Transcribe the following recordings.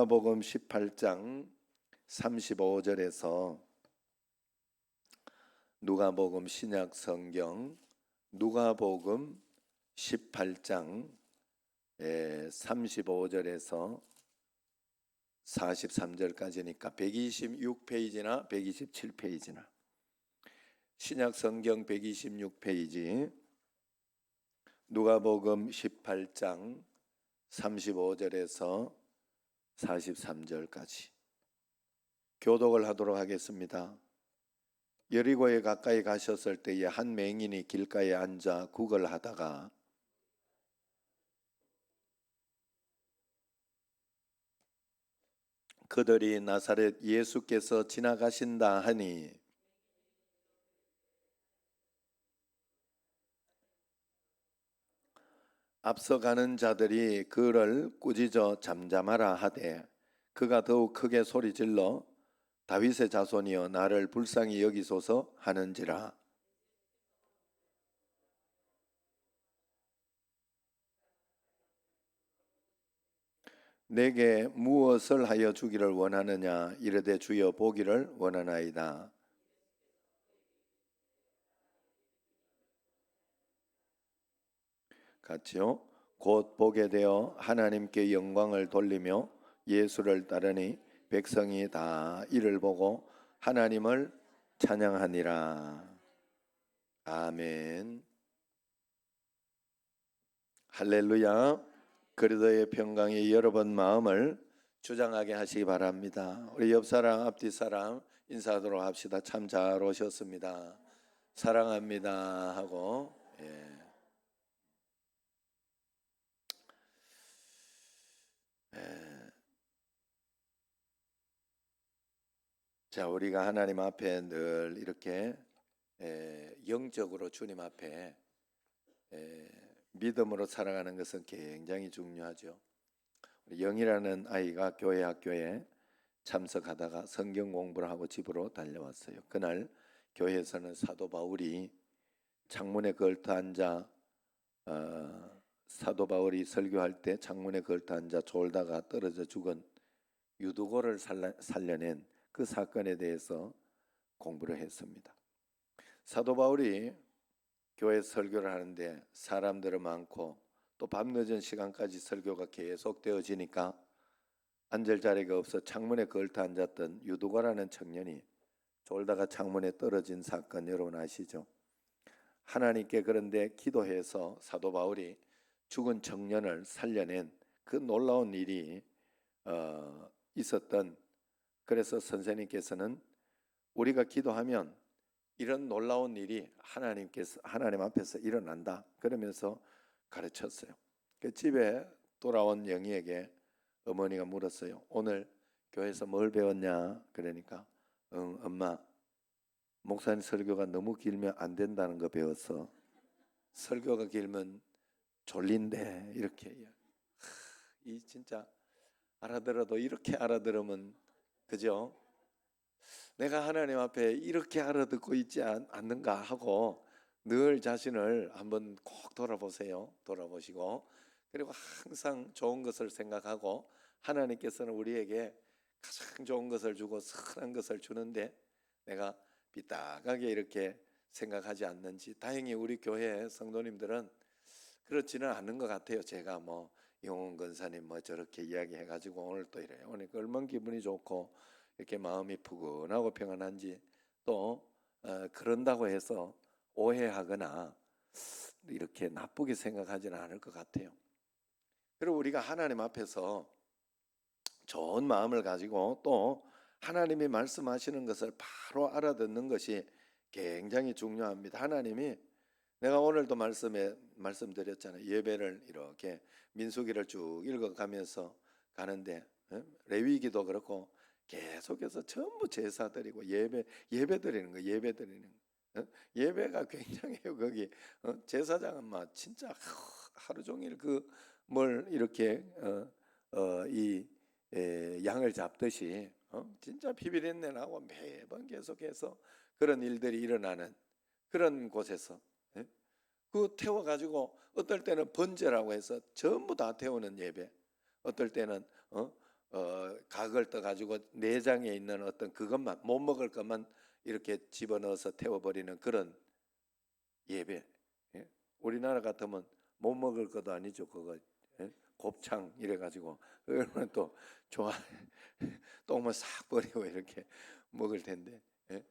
누가복음 18장 35절에서 누가복음 신약 성경 누가복음 18장 35절에서 43절까지니까 126페이지나 127페이지나 신약 성경 126페이지 누가복음 18장 35절에서 43절까지 교독을 하도록 하겠습니다. 여리고에 가까이 가셨을 때에 한 맹인이 길가에 앉아 구걸하다가 그들이 나사렛 예수께서 지나가신다 하니 앞서가는 자들이 그를 꾸짖어 잠잠하라 하되 그가 더욱 크게 소리질러 다윗의 자손이여 나를 불쌍히 여기소서 하는지라. 내게 무엇을 하여 주기를 원하느냐 이르되 주여 보기를 원하나이다. 같이요. 곧 보게 되어 하나님께 영광을 돌리며 예수를 따르니 백성이 다 이를 보고 하나님을 찬양하니라. 아멘. 할렐루야. 그리스도의 평강이 여러분 마음을 주장하게 하시기 바랍니다. 우리 옆사람 앞뒤 사람 인사하도록 합시다. 참 잘 오셨습니다. 사랑합니다 하고 자, 우리가 하나님 앞에 늘 이렇게 영적으로 주님 앞에 믿음으로 살아가는 것은 굉장히 중요하죠. 우리 영이라는 아이가 교회 학교에 참석하다가 성경 공부를 하고 집으로 달려왔어요. 그날 교회에서는 사도 바울이 창문에 걸터 앉아 사도 바울이 설교할 때 창문에 걸터 앉아 졸다가 떨어져 죽은 유두고를 살려낸 그 사건에 대해서 공부를 했습니다. 사도 바울이 교회 설교를 하는데 사람들은 많고 또 밤늦은 시간까지 설교가 계속되어지니까 앉을 자리가 없어 창문에 걸터 앉았던 유두고라는 청년이 졸다가 창문에 떨어진 사건 여러분 아시죠? 하나님께 그런데 기도해서 사도 바울이 죽은 청년을 살려낸 그 놀라운 일이 있었던. 그래서 선생님께서는 우리가 기도하면 이런 놀라운 일이 하나님 앞에서 일어난다 그러면서 가르쳤어요. 그 집에 돌아온 영희에게 어머니가 물었어요. 오늘 교회에서 뭘 배웠냐? 그러니까 응 엄마 목사님 설교가 너무 길면 안 된다는 거 배웠어. 설교가 길면 졸린데 이렇게. 이 진짜 알아들어도 이렇게 알아들으면 그죠? 내가 하나님 앞에 이렇게 알아듣고 있지 않는가 하고 늘 자신을 한번 꼭 돌아보세요. 돌아보시고 그리고 항상 좋은 것을 생각하고 하나님께서는 우리에게 가장 좋은 것을 주고 선한 것을 주는데 내가 삐딱하게 이렇게 생각하지 않는지. 다행히 우리 교회 성도님들은 그렇지는 않은 것 같아요. 제가 뭐 영원 권사님 뭐 저렇게 이야기해가지고 오늘 또 이래요. 오늘 얼마나 기분이 좋고 이렇게 마음이 푸근하고 평안한지 또 그런다고 해서 오해하거나 이렇게 나쁘게 생각하지는 않을 것 같아요. 그리고 우리가 하나님 앞에서 좋은 마음을 가지고 또 하나님이 말씀하시는 것을 바로 알아듣는 것이 굉장히 중요합니다. 하나님이 내가 오늘도 말씀드렸잖아요. 예배를 이렇게 민수기를 쭉 읽어가면서 가는데 레위기도 그렇고 계속해서 전부 제사 드리고 예배 드리는 거, 예배 드리는 거. 예배가 굉장해요. 거기 제사장은 막 진짜 하루 종일 그 뭘 이렇게 이 양을 잡듯이 진짜 비비린내 나고 매번 계속해서 그런 일들이 일어나는 그런 곳에서 그 태워가지고 어떨 때는 번제라고 해서 전부 다 태우는 예배, 어떨 때는 각을 떠가지고 내장에 있는 어떤 그것만 못 먹을 것만 이렇게 집어넣어서 태워버리는 그런 예배. 예? 우리나라 같으면 못 먹을 것도 아니죠. 그거 곱창 이래가지고 얼마나 또 좋아. 똥만 싹 버리고 이렇게 먹을 텐데.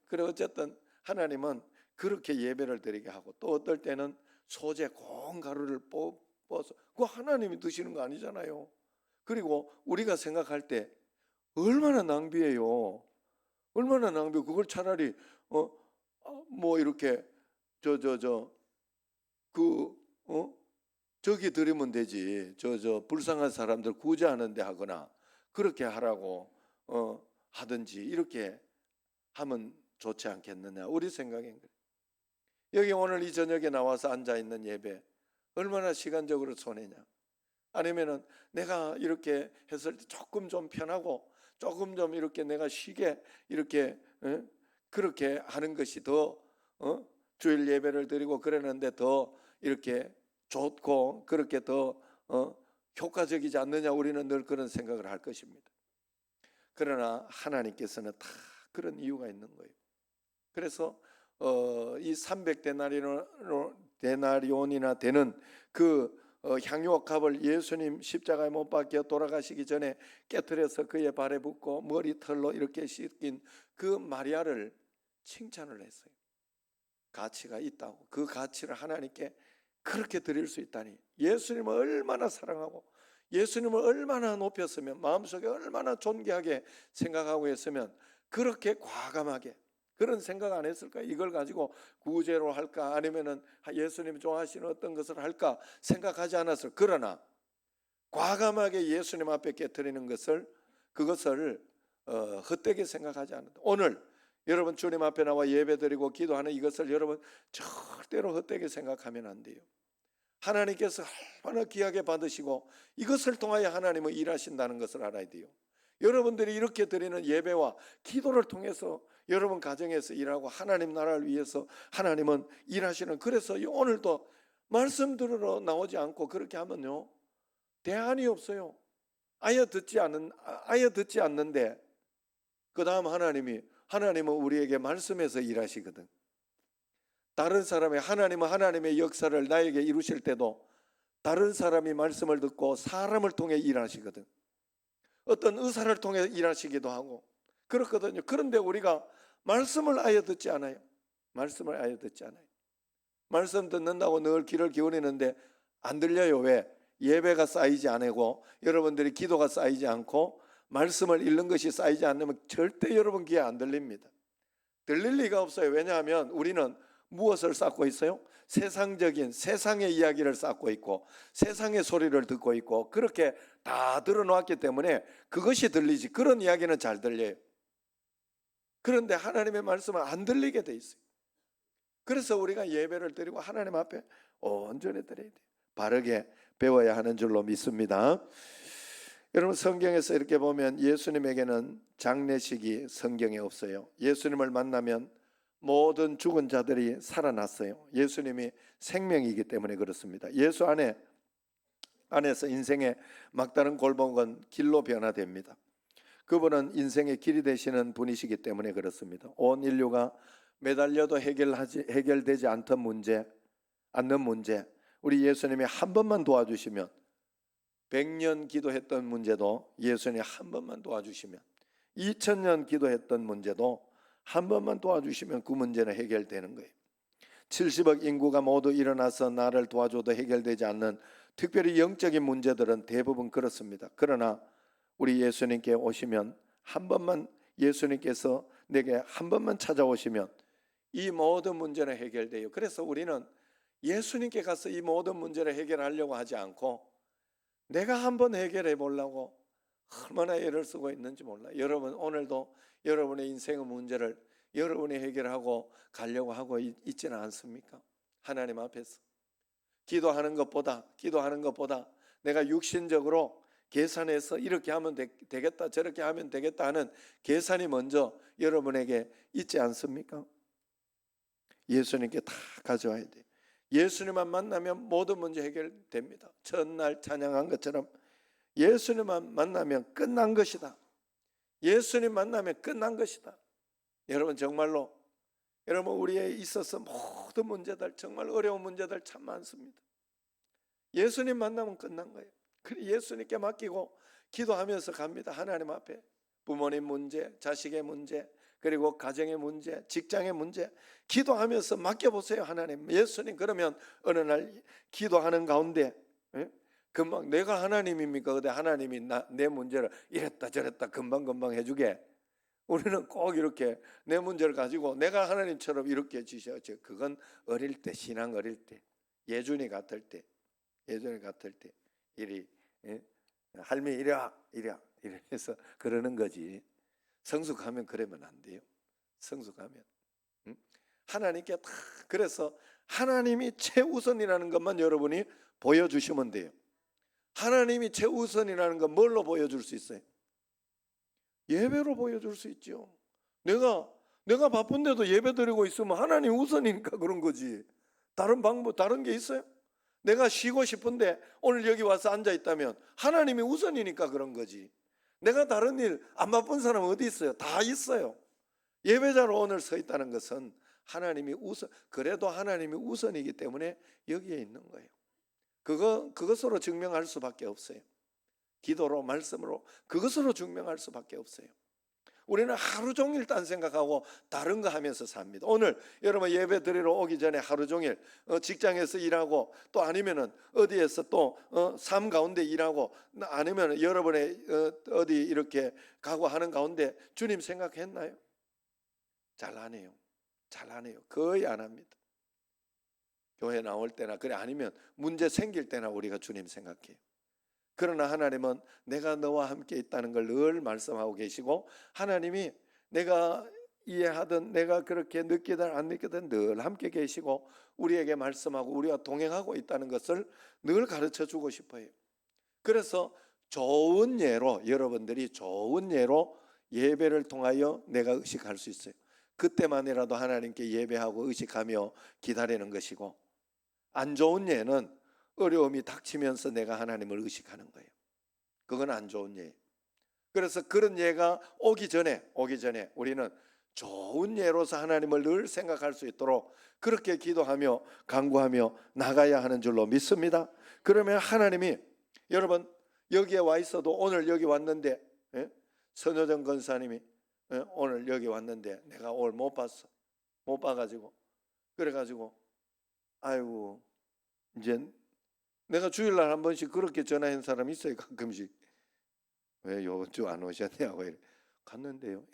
그래 어쨌든 하나님은 그렇게 예배를 드리게 하고 또 어떨 때는 소재 고운 가루를 뽑아서 그거 하나님이 드시는 거 아니잖아요. 그리고 우리가 생각할 때 얼마나 낭비해요. 얼마나 낭비해. 그걸 차라리 뭐 이렇게 그 저기 드리면 되지. 불쌍한 사람들 구제하는 데 하거나 그렇게 하라고 하든지 이렇게 하면 좋지 않겠느냐. 우리 생각엔 그래. 여기 오늘 이 저녁에 나와서 앉아 있는 예배 얼마나 시간적으로 손해냐. 아니면은 내가 이렇게 했을 때 조금 좀 편하고 조금 좀 이렇게 내가 쉬게 이렇게 그렇게 하는 것이 더 주일 예배를 드리고 그러는데 더 이렇게 좋고 그렇게 더 효과적이지 않느냐. 우리는 늘 그런 생각을 할 것입니다. 그러나 하나님께서는 다 그런 이유가 있는 거예요. 그래서 이 300데나리온이나 되는 그 향유옥합을 예수님 십자가에 못 박혀 돌아가시기 전에 깨트려서 그의 발에 붓고 머리털로 이렇게 씻긴 그 마리아를 칭찬을 했어요. 가치가 있다고. 그 가치를 하나님께 그렇게 드릴 수 있다니. 예수님을 얼마나 사랑하고 예수님을 얼마나 높였으면 마음속에 얼마나 존귀하게 생각하고 했으면 그렇게 과감하게 그런 생각 안 했을까? 이걸 가지고 구제로 할까? 아니면은 예수님이 좋아하시는 어떤 것을 할까? 생각하지 않았을. 그러나 과감하게 예수님 앞에 깨트리는 것을 그것을 헛되게 생각하지 않는다. 오늘 여러분 주님 앞에 나와 예배드리고 기도하는 이것을 여러분 절대로 헛되게 생각하면 안 돼요. 하나님께서 얼마나 귀하게 받으시고 이것을 통하여 하나님은 일하신다는 것을 알아야 돼요. 여러분들이 이렇게 드리는 예배와 기도를 통해서 여러분 가정에서 일하고 하나님 나라를 위해서 하나님은 일하시는. 그래서 오늘도 말씀 들으러 나오지 않고 그렇게 하면요 대안이 없어요. 아예 듣지 않는데 그 다음 하나님은 우리에게 말씀해서 일하시거든. 다른 사람의 하나님은 하나님의 역사를 나에게 이루실 때도 다른 사람이 말씀을 듣고 사람을 통해 일하시거든. 어떤 의사를 통해 일하시기도 하고 그렇거든요. 그런데 우리가 말씀을 아예 듣지 않아요. 말씀을 아예 듣지 않아요. 말씀 듣는다고 늘 귀를 기울이는데 안 들려요. 왜? 예배가 쌓이지 않고 여러분들이 기도가 쌓이지 않고 말씀을 읽는 것이 쌓이지 않으면 절대 여러분 귀에 안 들립니다. 들릴 리가 없어요. 왜냐하면 우리는 무엇을 쌓고 있어요? 세상의 이야기를 쌓고 있고 세상의 소리를 듣고 있고 그렇게 다 들어놓았기 때문에 그것이 들리지. 그런 이야기는 잘 들려요. 그런데 하나님의 말씀은 안 들리게 돼 있어요. 그래서 우리가 예배를 드리고 하나님 앞에 온전히 드려야 돼요. 바르게 배워야 하는 줄로 믿습니다. 여러분 성경에서 이렇게 보면 예수님에게는 장례식이 성경에 없어요. 예수님을 만나면 모든 죽은 자들이 살아났어요. 예수님이 생명이기 때문에 그렇습니다. 예수 안에서 인생의 막다른 골목은 길로 변화됩니다. 그분은 인생의 길이 되시는 분이시기 때문에 그렇습니다. 온 인류가 매달려도 해결되지 않는 문제, 우리 예수님이 한 번만 도와주시면 100년 기도했던 문제도 예수님이 한 번만 도와주시면 2000년 기도했던 문제도 한 번만 도와주시면 그 문제는 해결되는 거예요. 70억 인구가 모두 일어나서 나를 도와줘도 해결되지 않는 특별히 영적인 문제들은 대부분 그렇습니다. 그러나 우리 예수님께 오시면 한 번만 예수님께서 내게 한 번만 찾아오시면 이 모든 문제는 해결돼요. 그래서 우리는 예수님께 가서 이 모든 문제를 해결하려고 하지 않고 내가 한번 해결해 보려고 얼마나 애를 쓰고 있는지 몰라요. 여러분 오늘도 여러분의 인생의 문제를 여러분이 해결하고 가려고 하고 있지는 않습니까? 하나님 앞에서 기도하는 것보다 내가 육신적으로 계산해서 이렇게 하면 되겠다 저렇게 하면 되겠다 하는 계산이 먼저 여러분에게 있지 않습니까? 예수님께 다 가져와야 돼요. 예수님만 만나면 모든 문제 해결됩니다. 첫날 찬양한 것처럼 예수님만 만나면 끝난 것이다. 예수님 만나면 끝난 것이다. 여러분 정말로 여러분 우리에 있어서 모든 문제들 정말 어려운 문제들 참 많습니다. 예수님 만나면 끝난 거예요. 그래 예수님께 맡기고 기도하면서 갑니다. 하나님 앞에 부모님 문제, 자식의 문제, 그리고 가정의 문제, 직장의 문제 기도하면서 맡겨보세요. 하나님, 예수님. 그러면 어느 날 기도하는 가운데 금방 내가 하나님입니까? 근데 하나님이 내 문제를 이랬다 저랬다 금방 해주게. 우리는 꼭 이렇게 내 문제를 가지고 내가 하나님처럼 이렇게 지셔야죠. 그건 어릴 때, 신앙 어릴 때, 예준이 같을 때 이리 할미 이래야 이래서 그러는 거지. 성숙하면 그러면 안 돼요. 성숙하면 하나님께 다. 그래서 하나님이 최우선이라는 것만 여러분이 보여주시면 돼요. 하나님이 최우선이라는 건 뭘로 보여줄 수 있어요? 예배로 보여줄 수 있죠. 내가 바쁜데도 예배 드리고 있으면 하나님 우선이니까 그런 거지. 다른 방법, 다른 게 있어요? 내가 쉬고 싶은데 오늘 여기 와서 앉아 있다면 하나님이 우선이니까 그런 거지. 내가 다른 일 안 바쁜 사람 어디 있어요? 다 있어요. 예배자로 오늘 서 있다는 것은 하나님이 우선, 그래도 하나님이 우선이기 때문에 여기에 있는 거예요. 그것으로 증명할 수밖에 없어요. 기도로, 말씀으로 그것으로 증명할 수밖에 없어요. 우리는 하루 종일 딴 생각하고 다른 거 하면서 삽니다. 오늘 여러분 예배 드리러 오기 전에 하루 종일 직장에서 일하고 또 아니면은 어디에서 또 삶 가운데 일하고 아니면 여러분의 어디 이렇게 가고 하는 가운데 주님 생각했나요? 잘 안 해요. 거의 안 합니다. 교회 나올 때나 그래 아니면 문제 생길 때나 우리가 주님 생각해요. 그러나 하나님은 내가 너와 함께 있다는 걸 늘 말씀하고 계시고 하나님이 내가 이해하든 내가 그렇게 느끼든 안 느끼든 늘 함께 계시고 우리에게 말씀하고 우리와 동행하고 있다는 것을 늘 가르쳐 주고 싶어요. 그래서 좋은 예로 여러분들이 좋은 예로 예배를 통하여 내가 의식할 수 있어요. 그때만이라도 하나님께 예배하고 의식하며 기다리는 것이고 안 좋은 예는 어려움이 닥치면서 내가 하나님을 의식하는 거예요. 그건 안 좋은 예예요. 그래서 그런 예가 오기 전에 우리는 좋은 예로서 하나님을 늘 생각할 수 있도록 그렇게 기도하며 간구하며 나가야 하는 줄로 믿습니다. 그러면 하나님이 여러분 여기에 와 있어도 오늘 여기 왔는데 선효정 권사님이 오늘 여기 왔는데 내가 오늘 못 봤어. 못 봐가지고 그래가지고 아이고 이제 내가 주일날 한 번씩 그렇게 전화한 사람 있어요. 가끔씩. 왜 요주 안 오셨냐고 이래. 갔는데요.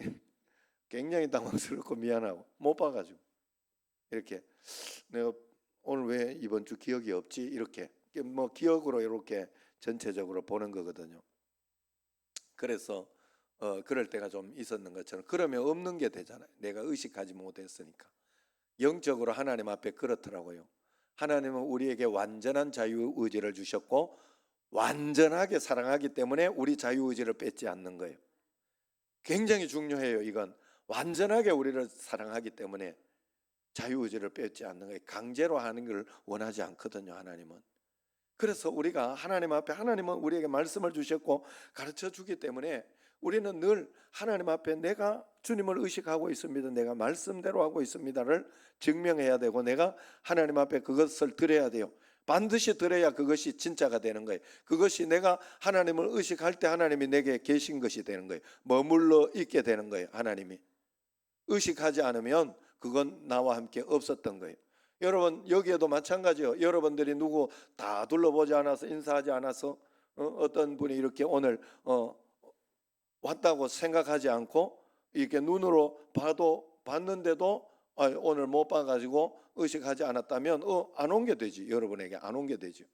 굉장히 당황스럽고 미안하고 못 봐가지고 이렇게 내가 오늘 왜 이번 주 기억이 없지 이렇게 뭐 기억으로 이렇게 전체적으로 보는 거거든요. 그래서 그럴 때가 좀 있었는 것처럼 그러면 없는 게 되잖아요. 내가 의식하지 못했으니까. 영적으로 하나님 앞에 그렇더라고요. 하나님은 우리에게 완전한 자유의지를 주셨고 완전하게 사랑하기 때문에 우리 자유의지를 뺏지 않는 거예요. 굉장히 중요해요. 이건 완전하게 우리를 사랑하기 때문에 자유의지를 뺏지 않는 거예요. 강제로 하는 걸 원하지 않거든요. 하나님은. 그래서 우리가 하나님 앞에 하나님은 우리에게 말씀을 주셨고 가르쳐 주기 때문에 우리는 늘 하나님 앞에 내가 주님을 의식하고 있습니다. 내가 말씀대로 하고 있습니다를 증명해야 되고 내가 하나님 앞에 그것을 드려야 돼요. 반드시 드려야 그것이 진짜가 되는 거예요. 그것이 내가 하나님을 의식할 때 하나님이 내게 계신 것이 되는 거예요. 머물러 있게 되는 거예요. 하나님이. 의식하지 않으면 그건 나와 함께 없었던 거예요. 여러분 여기에도 마찬가지요. 여러분들이 누구 다 둘러보지 않아서 인사하지 않아서 어떤 분이 이렇게 오늘 왔다고 생각하지 않고 이렇게 눈으로 봤는데도 오늘 못 봐가지고 의식하지 않았다면 안 온 게 되지. 여러분에게 안 온 게 되죠.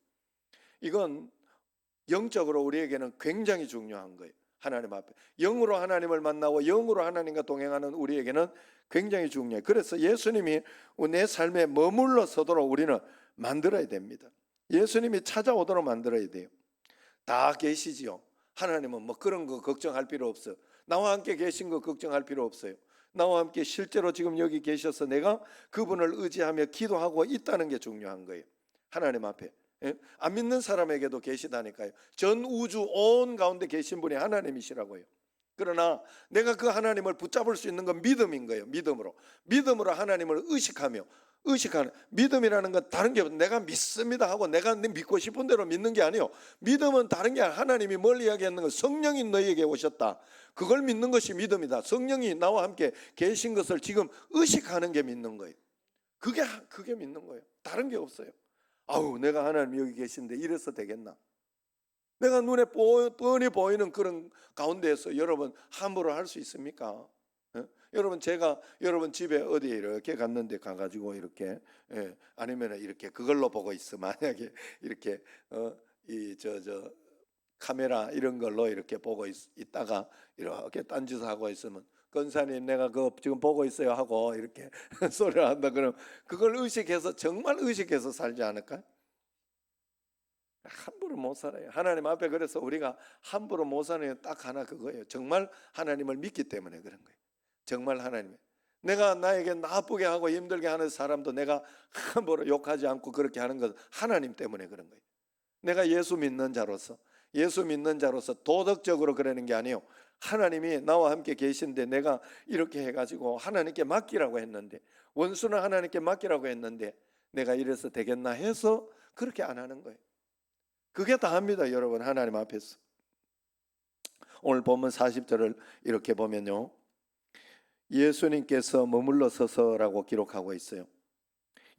이건 영적으로 우리에게는 굉장히 중요한 거예요. 하나님 앞에 영으로 하나님을 만나고 영으로 하나님과 동행하는 우리에게는 굉장히 중요해요. 그래서 예수님이 내 삶에 머물러 서도록 우리는 만들어야 됩니다. 예수님이 찾아오도록 만들어야 돼요. 다 계시지요. 하나님은 뭐 그런 거 걱정할 필요 없어요. 나와 함께 계신 거 걱정할 필요 없어요. 나와 함께 실제로 지금 여기 계셔서 내가 그분을 의지하며 기도하고 있다는 게 중요한 거예요. 하나님 앞에. 예? 안 믿는 사람에게도 계시다니까요. 전 우주 온 가운데 계신 분이 하나님이시라고요. 그러나 내가 그 하나님을 붙잡을 수 있는 건 믿음인 거예요. 믿음으로 하나님을 의식하며, 의식하는 믿음이라는 건 다른 게 내가 믿습니다 하고 내가 믿고 싶은 대로 믿는 게 아니에요. 믿음은 다른 게 아니라 하나님이 뭘 이야기하는 건 성령이 너희에게 오셨다, 그걸 믿는 것이 믿음이다. 성령이 나와 함께 계신 것을 지금 의식하는 게 믿는 거예요. 그게 믿는 거예요. 다른 게 없어요. 아우, 내가 하나님 여기 계신데 이래서 되겠나? 내가 눈에 뻔히 보이는 그런 가운데에서 여러분 함부로 할 수 있습니까? 예? 여러분, 제가 여러분 집에 어디에 이렇게 갔는데 가가지고 이렇게, 예, 아니면 이렇게 그걸로 보고 있어. 만약에 이렇게 이 카메라 이런 걸로 이렇게 보고 있다가 이렇게 딴짓을 하고 있으면, 권사님 내가 그거 지금 보고 있어요 하고 이렇게 소리를 한다 그러면 그걸 의식해서, 정말 의식해서 살지 않을까? 함부로 못 살아요. 하나님 앞에. 그래서 우리가 함부로 못 사는 게 딱 하나, 그거예요. 정말 하나님을 믿기 때문에 그런 거예요. 정말 하나님, 내가 나에게 나쁘게 하고 힘들게 하는 사람도 내가 함부로 욕하지 않고 그렇게 하는 건 하나님 때문에 그런 거예요. 내가 예수 믿는 자로서 도덕적으로 그러는 게 아니에요. 하나님이 나와 함께 계신데 내가 이렇게 해가지고 하나님께 맡기라고 했는데, 원수는 하나님께 맡기라고 했는데 내가 이래서 되겠나 해서 그렇게 안 하는 거예요. 그게 다합니다, 여러분. 하나님 앞에서. 오늘 본문 40절을 이렇게 보면요, 예수님께서 머물러 서서라고 기록하고 있어요.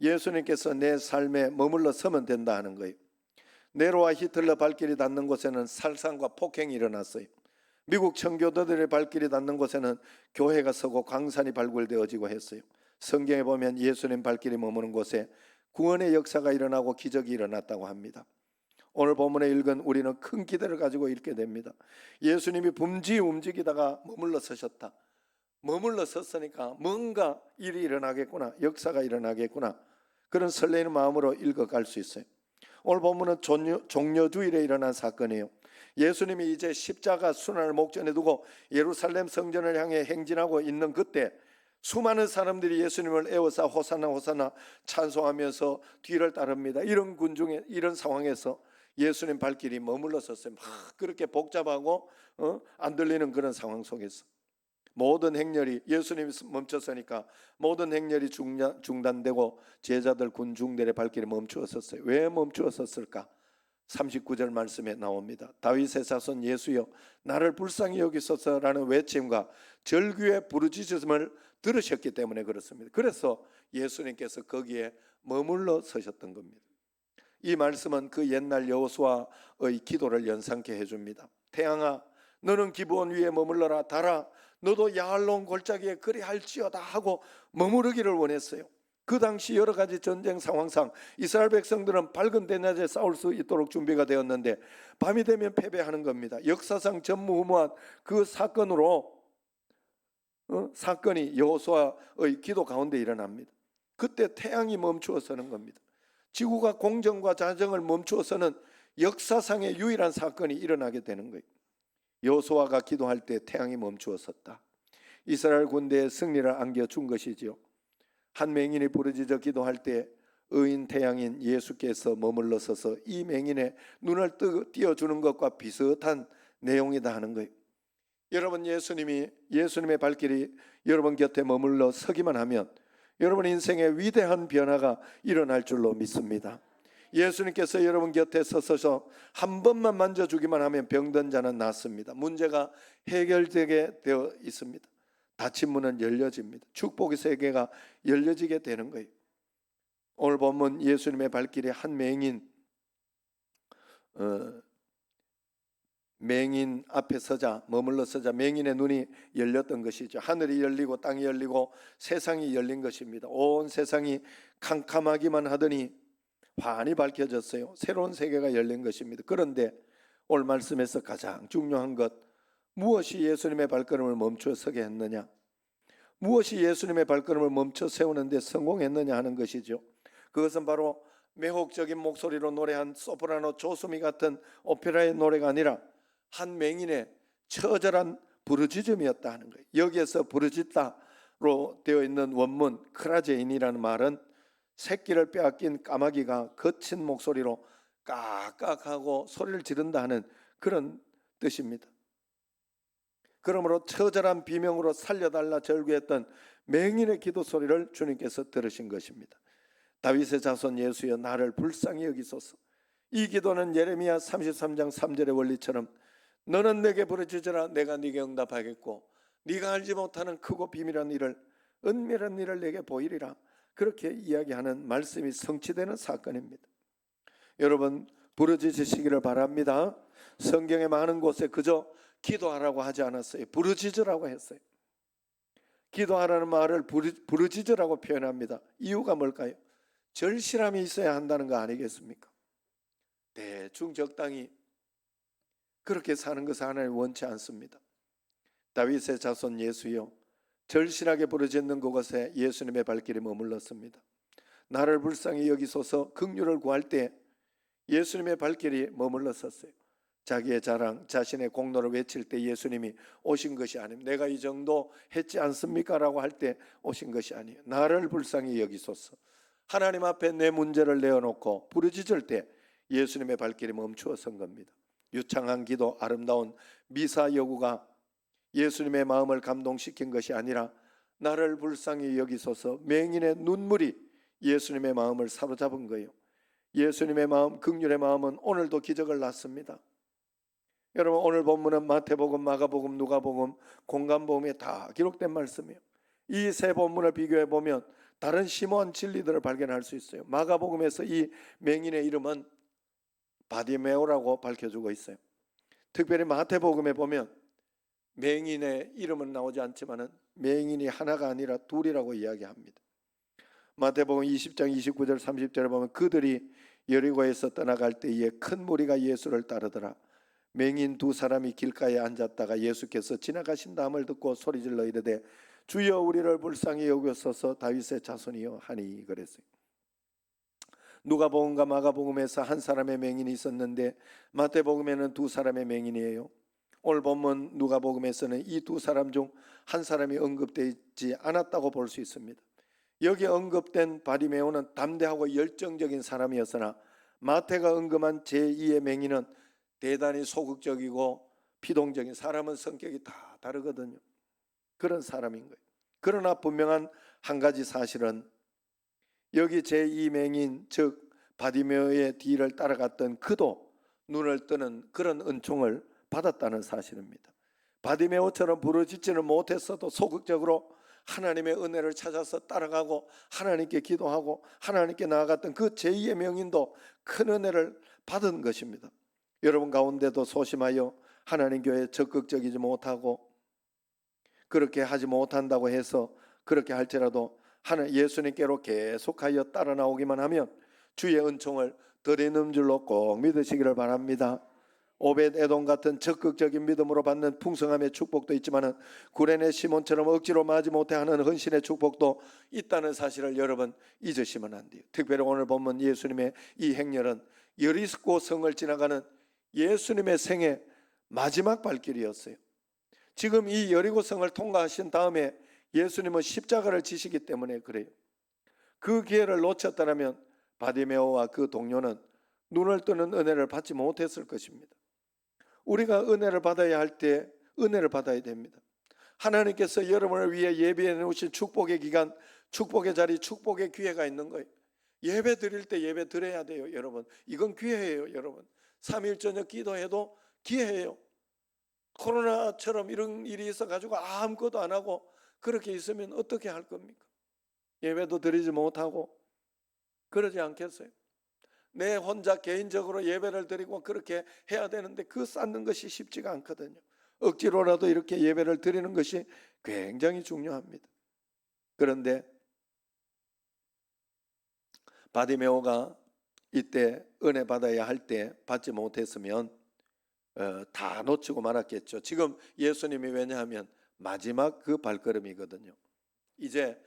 예수님께서 내 삶에 머물러 서면 된다 하는 거예요. 네로와 히틀러 발길이 닿는 곳에는 살상과 폭행이 일어났어요. 미국 청교도들의 발길이 닿는 곳에는 교회가 서고 광산이 발굴되어지고 했어요. 성경에 보면 예수님 발길이 머무는 곳에 구원의 역사가 일어나고 기적이 일어났다고 합니다. 오늘 본문에 읽은 우리는 큰 기대를 가지고 읽게 됩니다. 예수님이 붐지 움직이다가 머물러 서셨다. 머물러 섰으니까 뭔가 일이 일어나겠구나, 역사가 일어나겠구나, 그런 설레는 마음으로 읽어갈 수 있어요. 오늘 본문은 종려주일에 일어난 사건이에요. 예수님이 이제 십자가 순환을 목전에 두고 예루살렘 성전을 향해 행진하고 있는 그때 수많은 사람들이 예수님을 에워싸 호산나 호산나 찬송하면서 뒤를 따릅니다. 이런 군중에, 이런 상황에서 예수님 발길이 머물러 섰어요. 막 그렇게 복잡하고 안 들리는 그런 상황 속에서 모든 행렬이, 예수님이 멈췄으니까 모든 행렬이 중단되고 제자들 군중들의 발길이 멈추었었어요. 왜 멈추었을까? 39절 말씀에 나옵니다. 다윗의 자손 예수여 나를 불쌍히 여기소서라는 외침과 절규의 부르짖음을 들으셨기 때문에 그렇습니다. 그래서 예수님께서 거기에 머물러 서셨던 겁니다. 이 말씀은 그 옛날 여호수아의 기도를 연상케 해줍니다. 태양아 너는 기브온 위에 머물러라. 달아 너도 야알론 골짜기에 그리할지어다 하고 머무르기를 원했어요. 그 당시 여러 가지 전쟁 상황상 이스라엘 백성들은 밝은 대낮에 싸울 수 있도록 준비가 되었는데 밤이 되면 패배하는 겁니다. 역사상 전무후무한 그 사건으로 사건이 여호수아의 기도 가운데 일어납니다. 그때 태양이 멈추어 서는 겁니다. 지구가 공정과 자정을 멈추어서는 역사상의 유일한 사건이 일어나게 되는 거예요. 여호수아가 기도할 때 태양이 멈추어 섰다. 이스라엘 군대의 승리를 안겨준 것이지요. 한 맹인이 부르짖어 기도할 때 의인 태양인 예수께서 머물러 서서 이 맹인의 눈을 띄워주는 것과 비슷한 내용이다 하는 거예요. 여러분, 예수님의 발길이 여러분 곁에 머물러 서기만 하면 여러분 인생에 위대한 변화가 일어날 줄로 믿습니다. 예수님께서 여러분 곁에 서서 한 번만 만져주기만 하면 병든 자는 낫습니다. 문제가 해결되게 되어 있습니다. 닫힌 문은 열려집니다. 축복의 세계가 열려지게 되는 거예요. 오늘 보면 예수님의 발길이 한 맹인 앞에 서자, 머물러 서자 맹인의 눈이 열렸던 것이죠. 하늘이 열리고 땅이 열리고 세상이 열린 것입니다. 온 세상이 캄캄하기만 하더니 환히 밝혀졌어요. 새로운 세계가 열린 것입니다. 그런데 오늘 말씀에서 가장 중요한 것, 무엇이 예수님의 발걸음을 멈춰 서게 했느냐, 무엇이 예수님의 발걸음을 멈춰 세우는데 성공했느냐 하는 것이죠. 그것은 바로 매혹적인 목소리로 노래한 소프라노 조수미 같은 오페라의 노래가 아니라 한 맹인의 처절한 부르짖음이었다 하는 거예요. 여기에서 부르짖다로 되어 있는 원문 크라제인이라는 말은 새끼를 빼앗긴 까마귀가 거친 목소리로 깍깍하고 소리를 지른다 하는 그런 뜻입니다. 그러므로 처절한 비명으로 살려달라 절규했던 맹인의 기도 소리를 주님께서 들으신 것입니다. 다윗의 자손 예수여 나를 불쌍히 여기소서. 이 기도는 예레미야 33장 3절의 원리처럼 너는 내게 부르짖으라 내가 네게 응답하겠고 네가 알지 못하는 크고 비밀한 일을 은밀한 일을 내게 보이리라, 그렇게 이야기하는 말씀이 성취되는 사건입니다. 여러분 부르짖으시기를 바랍니다. 성경의 많은 곳에 그저 기도하라고 하지 않았어요. 부르짖으라고 했어요. 기도하라는 말을 부르짖으라고 표현합니다. 이유가 뭘까요? 절실함이 있어야 한다는 거 아니겠습니까? 대충 적당히 그렇게 사는 것을 하나님 원치 않습니다. 다윗의 자손 예수여 절실하게 부르짖는 그곳에 예수님의 발길이 머물렀습니다. 나를 불쌍히 여기소서 긍휼을 구할 때 예수님의 발길이 머물렀었어요. 자기의 자랑, 자신의 공로를 외칠 때 예수님이 오신 것이 아닙니다. 내가 이 정도 했지 않습니까? 라고 할 때 오신 것이 아니에요. 나를 불쌍히 여기소서. 하나님 앞에 내 문제를 내어놓고 부르짖을 때 예수님의 발길이 멈추어 선 겁니다. 유창한 기도, 아름다운 미사 여구가 예수님의 마음을 감동시킨 것이 아니라 나를 불쌍히 여기소서 맹인의 눈물이 예수님의 마음을 사로잡은 거예요. 예수님의 마음, 긍휼의 마음은 오늘도 기적을 낳습니다. 여러분 오늘 본문은 마태복음, 마가복음, 누가복음, 공간복음에 다 기록된 말씀이에요. 이 세 본문을 비교해 보면 다른 심오한 진리들을 발견할 수 있어요. 마가복음에서 이 맹인의 이름은 바디메오라고 밝혀주고 있어요. 특별히 마태복음에 보면 맹인의 이름은 나오지 않지만 맹인이 하나가 아니라 둘이라고 이야기합니다. 마태복음 20장 29절 30절에 보면 그들이 여리고에서 떠나갈 때에 큰 무리가 예수를 따르더라. 맹인 두 사람이 길가에 앉았다가 예수께서 지나가신 다음을 듣고 소리질러 이르되 주여 우리를 불쌍히 여기소서 다윗의 자손이여 하니 그랬어요. 누가복음과 마가복음에서 한 사람의 맹인이 있었는데 마태복음에는 두 사람의 맹인이에요. 오늘 본문 누가복음에서는 이 두 사람 중 한 사람이 언급되어 있지 않았다고 볼 수 있습니다. 여기 언급된 바디메오는 담대하고 열정적인 사람이었으나 마태가 언급한 제2의 맹인은 대단히 소극적이고 피동적인, 사람은 성격이 다 다르거든요. 그런 사람인 거예요. 그러나 분명한 한 가지 사실은 여기 제2맹인 즉 바디메오의 뒤를 따라갔던 그도 눈을 뜨는 그런 은총을 받았다는 사실입니다. 바디메오처럼 부르짖지는 못했어도 소극적으로 하나님의 은혜를 찾아서 따라가고 하나님께 기도하고 하나님께 나아갔던 그 제2의 명인도 큰 은혜를 받은 것입니다. 여러분 가운데도 소심하여 하나님 교회에 적극적이지 못하고 그렇게 하지 못한다고 해서 그렇게 할지라도 예수님께로 계속하여 따라 나오기만 하면 주의 은총을 드리는 줄로 꼭 믿으시기를 바랍니다. 오벳에돔 같은 적극적인 믿음으로 받는 풍성함의 축복도 있지만 구레네 시몬처럼 억지로 마지 못해 하는 헌신의 축복도 있다는 사실을 여러분 잊으시면 안 돼요. 특별히 오늘 본문 예수님의 이 행렬은 여리고 성을 지나가는 예수님의 생의 마지막 발길이었어요. 지금 이 여리고성을 통과하신 다음에 예수님은 십자가를 지시기 때문에 그래요. 그 기회를 놓쳤다면 바디메오와 그 동료는 눈을 뜨는 은혜를 받지 못했을 것입니다. 우리가 은혜를 받아야 할 때 은혜를 받아야 됩니다. 하나님께서 여러분을 위해 예비해 놓으신 축복의 기간, 축복의 자리, 축복의 기회가 있는 거예요. 예배 드릴 때 예배 드려야 돼요. 여러분 이건 기회예요. 여러분 3일 저녁 기도해도 기회예요. 코로나처럼 이런 일이 있어가지고 아무것도 안 하고 그렇게 있으면 어떻게 할 겁니까? 예배도 드리지 못하고 그러지 않겠어요? 내 혼자 개인적으로 예배를 드리고 그렇게 해야 되는데 그 쌓는 것이 쉽지가 않거든요. 억지로라도 이렇게 예배를 드리는 것이 굉장히 중요합니다. 그런데 바디메오가 이때 은혜 받아야 할 때 받지 못했으면 다 놓치고 말았겠죠. 지금 예수님이 왜냐하면 마지막 그 발걸음이거든요. 이제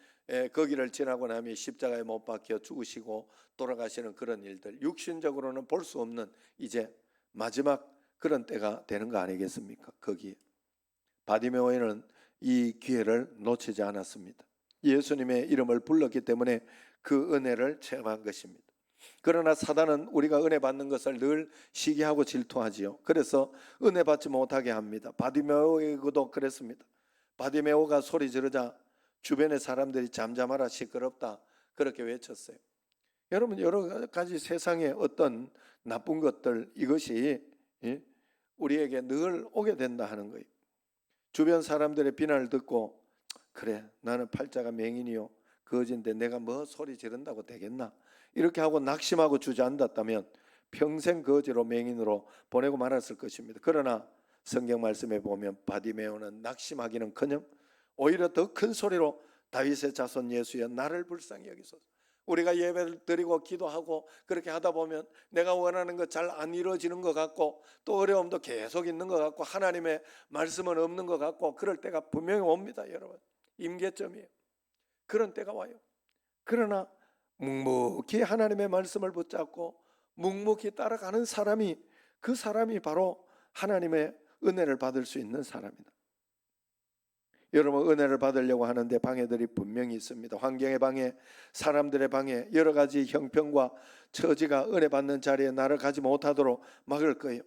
거기를 지나고 나면 십자가에 못 박혀 죽으시고 돌아가시는 그런 일들, 육신적으로는 볼 수 없는 이제 마지막 그런 때가 되는 거 아니겠습니까? 거기에 바디메오는 이 기회를 놓치지 않았습니다. 예수님의 이름을 불렀기 때문에 그 은혜를 체험한 것입니다. 그러나 사단은 우리가 은혜 받는 것을 늘 시기하고 질투하지요. 그래서 은혜 받지 못하게 합니다. 바디메오도 그랬습니다. 바디메오가 소리 지르자 주변의 사람들이 잠잠하라, 시끄럽다, 그렇게 외쳤어요. 여러분, 여러 가지 세상의 어떤 나쁜 것들, 이것이 우리에게 늘 오게 된다 하는 거예요. 주변 사람들의 비난을 듣고, 그래, 나는 팔자가 맹인이요 거지인데 내가 뭐 소리 지른다고 되겠나, 이렇게 하고 낙심하고 주저앉았다면 평생 거지로 맹인으로 보내고 말았을 것입니다. 그러나 성경 말씀에 보면 바디메오는 낙심하기는커녕 오히려 더 큰 소리로 다윗의 자손 예수여, 나를 불쌍히 여기소서. 우리가 예배를 드리고 기도하고 그렇게 하다 보면 내가 원하는 것 잘 안 이루어지는 것 같고, 또 어려움도 계속 있는 것 같고, 하나님의 말씀은 없는 것 같고, 그럴 때가 분명히 옵니다. 여러분, 임계점이에요. 그런 때가 와요. 그러나 묵묵히 하나님의 말씀을 붙잡고 묵묵히 따라가는 사람이, 그 사람이 바로 하나님의 은혜를 받을 수 있는 사람이다. 여러분, 은혜를 받으려고 하는데 방해들이 분명히 있습니다. 환경의 방해, 사람들의 방해, 여러 가지 형편과 처지가 은혜 받는 자리에 나를 가지 못하도록 막을 거예요.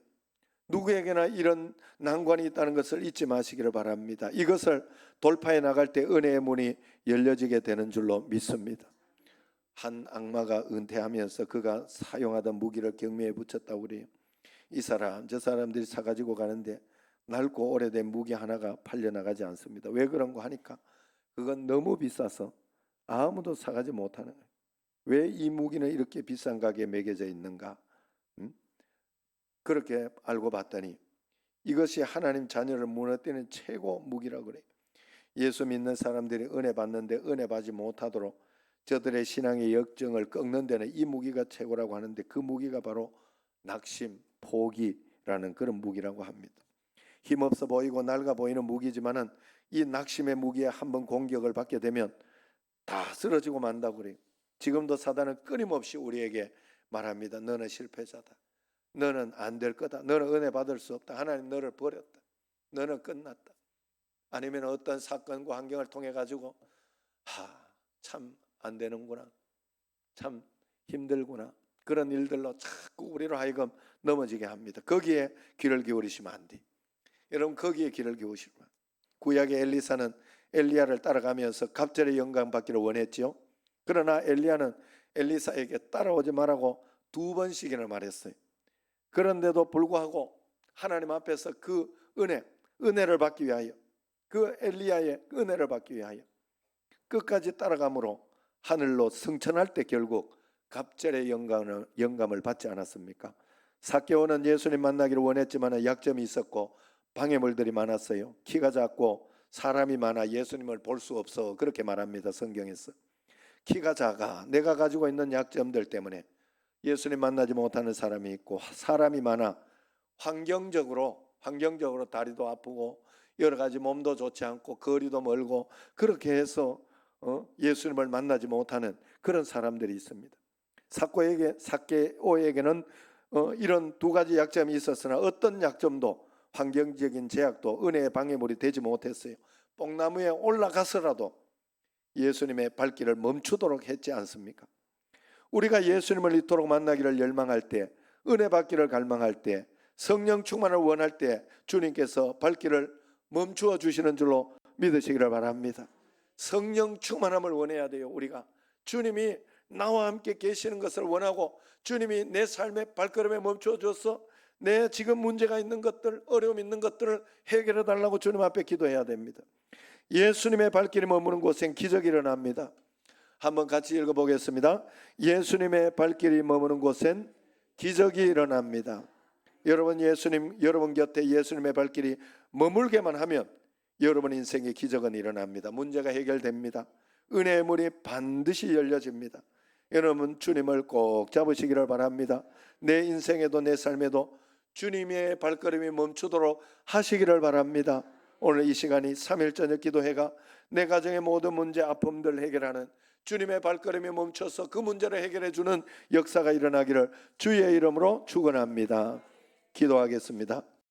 누구에게나 이런 난관이 있다는 것을 잊지 마시기를 바랍니다. 이것을 돌파해 나갈 때 은혜의 문이 열려지게 되는 줄로 믿습니다. 한 악마가 은퇴하면서 그가 사용하던 무기를 경매에 붙였다고 그래요. 이 사람 저 사람들이 사가지고 가는데 낡고 오래된 무기 하나가 팔려나가지 않습니다. 왜 그런 거 하니까 그건 너무 비싸서 아무도 사가지 못하는 거예요. 왜 이 무기는 이렇게 비싼 가게에 매겨져 있는가? 그렇게 알고 봤더니 이것이 하나님 자녀를 무너뜨리는 최고 무기라고 그래요. 예수 믿는 사람들이 은혜 받는데 은혜 받지 못하도록 저들의 신앙의 역정을 꺾는 데는 이 무기가 최고라고 하는데, 그 무기가 바로 낙심, 포기라는 그런 무기라고 합니다. 힘없어 보이고 낡아 보이는 무기지만은 이 낙심의 무기에 한번 공격을 받게 되면 다 쓰러지고 만다고 그래요. 지금도 사단은 끊임없이 우리에게 말합니다. 너는 실패자다. 너는 안 될 거다. 너는 은혜 받을 수 없다. 하나님 너를 버렸다. 너는 끝났다. 아니면 어떤 사건과 환경을 통해 가지고 참 안 되는구나, 참 힘들구나, 그런 일들로 자꾸 우리로 하여금 넘어지게 합니다. 거기에 귀를 기울이시면 안 돼. 여러분, 거기에 귀를 기울이시면. 구약의 엘리사는 엘리야를 따라가면서 갑절의 영광 받기를 원했지요. 그러나 엘리야는 엘리사에게 따라오지 말라고 2번씩이나 말했어요. 그런데도 불구하고 하나님 앞에서 그 은혜를 받기 위하여, 그 엘리야의 은혜를 받기 위하여 끝까지 따라감으로 하늘로 승천할 때 결국 갑절의 영감을 받지 않았습니까? 삭개오는 예수님 만나기를 원했지만 약점이 있었고 방해물들이 많았어요. 키가 작고 사람이 많아 예수님을 볼 수 없어, 그렇게 말합니다. 성경에서. 키가 작아, 내가 가지고 있는 약점들 때문에 예수님 만나지 못하는 사람이 있고, 사람이 많아 환경적으로 다리도 아프고 여러 가지 몸도 좋지 않고 거리도 멀고 그렇게 해서 예수님을 만나지 못하는 그런 사람들이 있습니다. 삭개오에게는 이런 2가지 약점이 있었으나 어떤 약점도, 환경적인 제약도 은혜의 방해물이 되지 못했어요. 뽕나무에 올라가서라도 예수님의 발길을 멈추도록 했지 않습니까? 우리가 예수님을 이토록 만나기를 열망할 때, 은혜 받기를 갈망할 때, 성령 충만을 원할 때 주님께서 발길을 멈추어 주시는 줄로 믿으시기를 바랍니다. 성령 충만함을 원해야 돼요. 우리가 주님이 나와 함께 계시는 것을 원하고, 주님이 내 삶의 발걸음에 멈추어 줘서 내 지금 문제가 있는 것들, 어려움 있는 것들을 해결해 달라고 주님 앞에 기도해야 됩니다. 예수님의 발길이 머무는 곳엔 기적이 일어납니다. 한번 같이 읽어보겠습니다. 예수님의 발길이 머무는 곳엔 기적이 일어납니다. 여러분 곁에 예수님의 발길이 머물게만 하면 여러분 인생의 기적은 일어납니다. 문제가 해결됩니다. 은혜의 문이 반드시 열려집니다. 여러분, 주님을 꼭 잡으시기를 바랍니다. 내 인생에도 내 삶에도 주님의 발걸음이 멈추도록 하시기를 바랍니다. 오늘 이 시간이 3일 저녁 기도회가 내 가정의 모든 문제, 아픔들 해결하는, 주님의 발걸음이 멈춰서 그 문제를 해결해 주는 역사가 일어나기를 주의 이름으로 축원합니다. 기도하겠습니다.